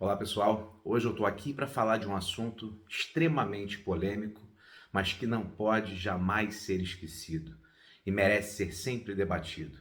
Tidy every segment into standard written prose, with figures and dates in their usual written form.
Olá pessoal, hoje eu estou aqui para falar de um assunto extremamente polêmico, mas que não pode jamais ser esquecido e merece ser sempre debatido,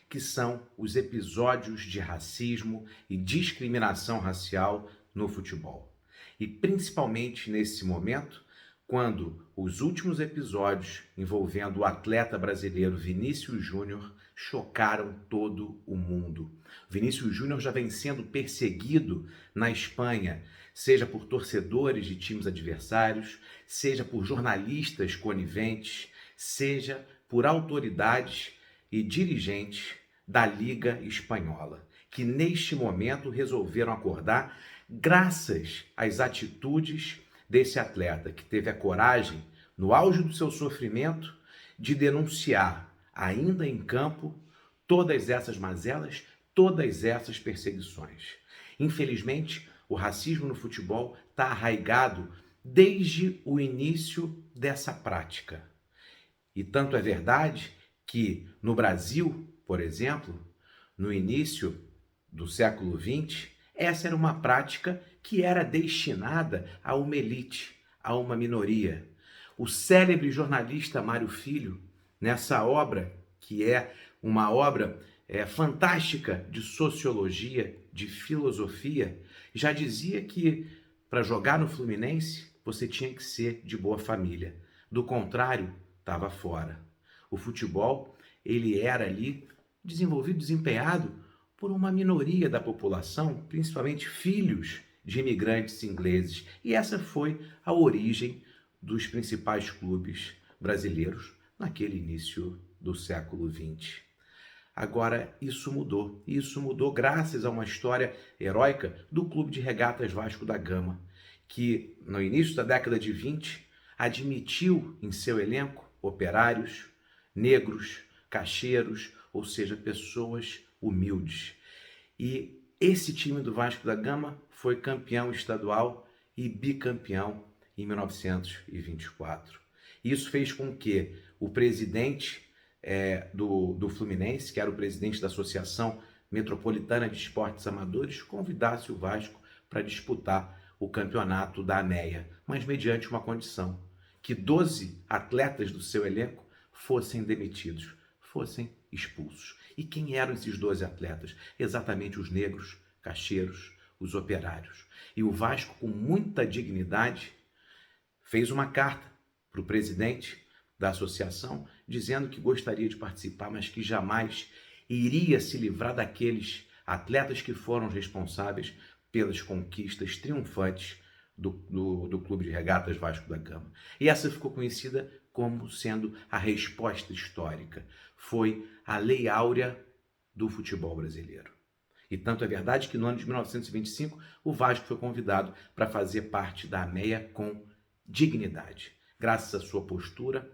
que são os episódios de racismo e discriminação racial no futebol. E principalmente nesse momento, quando os últimos episódios envolvendo o atleta brasileiro Vinícius Júnior chocaram todo o mundo. Vinícius Júnior já vem sendo perseguido na Espanha, seja por torcedores de times adversários, seja por jornalistas coniventes, seja por autoridades e dirigentes da Liga Espanhola, que neste momento resolveram acordar graças às atitudes desse atleta que teve a coragem, no auge do seu sofrimento, de denunciar, ainda em campo, todas essas mazelas, todas essas perseguições. Infelizmente, o racismo no futebol está arraigado desde o início dessa prática. E tanto é verdade que no Brasil, por exemplo, no início do século XX, essa era uma prática que era destinada a uma elite, a uma minoria. O célebre jornalista Mário Filho, nessa obra, que é uma obra fantástica de sociologia, de filosofia, já dizia que para jogar no Fluminense você tinha que ser de boa família. Do contrário, estava fora. O futebol, ele era ali desenvolvido, desempenhado por uma minoria da população, principalmente filhos de imigrantes ingleses. E essa foi a origem dos principais clubes brasileiros naquele início do século XX. Agora, isso mudou graças a uma história heróica do Clube de Regatas Vasco da Gama, que no início da década de 20 admitiu em seu elenco operários, negros, caixeiros, ou seja, pessoas humildes. E esse time do Vasco da Gama foi campeão estadual e bicampeão em 1924. Isso fez com que o presidente do Fluminense, que era o presidente da Associação Metropolitana de Esportes Amadores, convidasse o Vasco para disputar o campeonato da AMEA, mas mediante uma condição, que 12 atletas do seu elenco fossem demitidos, fossem expulsos. E quem eram esses 12 atletas? Exatamente os negros, caixeiros, os operários. E o Vasco, com muita dignidade, fez uma carta para o presidente da associação, dizendo que gostaria de participar, mas que jamais iria se livrar daqueles atletas que foram responsáveis pelas conquistas triunfantes do Clube de Regatas Vasco da Gama. E essa ficou conhecida como sendo a resposta histórica. Foi a Lei Áurea do futebol brasileiro. E tanto é verdade que no ano de 1925 o Vasco foi convidado para fazer parte da AMEA com dignidade, graças à sua postura,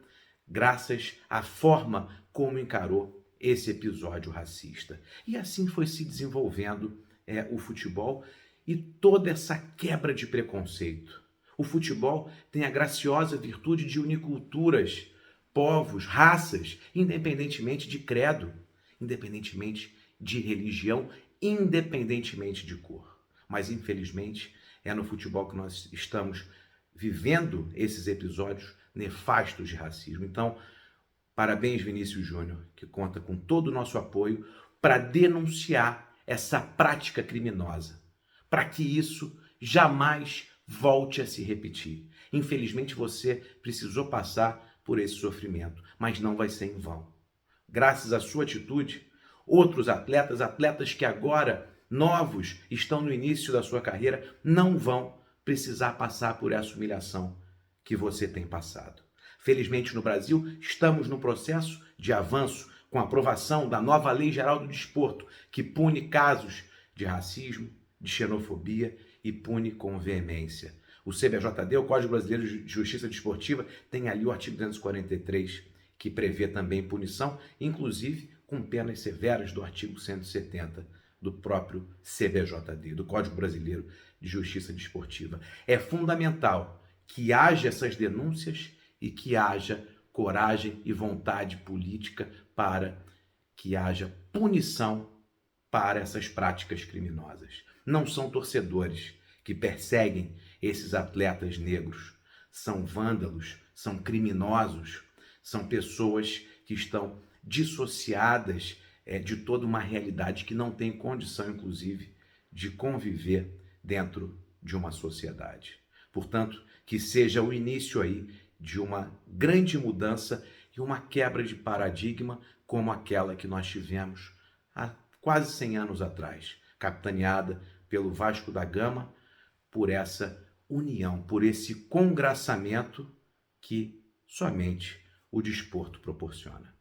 graças à forma como encarou esse episódio racista. E assim foi se desenvolvendo o futebol e toda essa quebra de preconceito. O futebol tem a graciosa virtude de unir culturas, povos, raças, independentemente de credo, independentemente de religião, independentemente de cor. Mas, infelizmente, é no futebol que nós estamos vivendo esses episódios nefastos de racismo. Então, parabéns, Vinícius Júnior, que conta com todo o nosso apoio para denunciar essa prática criminosa, para que isso jamais volte a se repetir. Infelizmente, você precisou passar por esse sofrimento, mas não vai ser em vão. Graças à sua atitude, outros atletas que agora, novos, estão no início da sua carreira, não vão precisar passar por essa humilhação que você tem passado. Felizmente, no Brasil, estamos no processo de avanço com a aprovação da nova Lei Geral do Desporto, que pune casos de racismo, de xenofobia e pune com veemência. O CBJD, o Código Brasileiro de Justiça Desportiva, tem ali o artigo 243, que prevê também punição, inclusive com penas severas do artigo 170 do próprio CBJD, do Código Brasileiro de Justiça Desportiva. É fundamental que haja essas denúncias e que haja coragem e vontade política para que haja punição para essas práticas criminosas. Não são torcedores que perseguem esses atletas negros. São vândalos, são criminosos, são pessoas que estão dissociadas de toda uma realidade que não tem condição, inclusive, de conviver dentro de uma sociedade. Portanto, que seja o início aí de uma grande mudança e uma quebra de paradigma como aquela que nós tivemos há quase 100 anos atrás, capitaneada pelo Vasco da Gama, por essa união, por esse congraçamento que somente o desporto proporciona.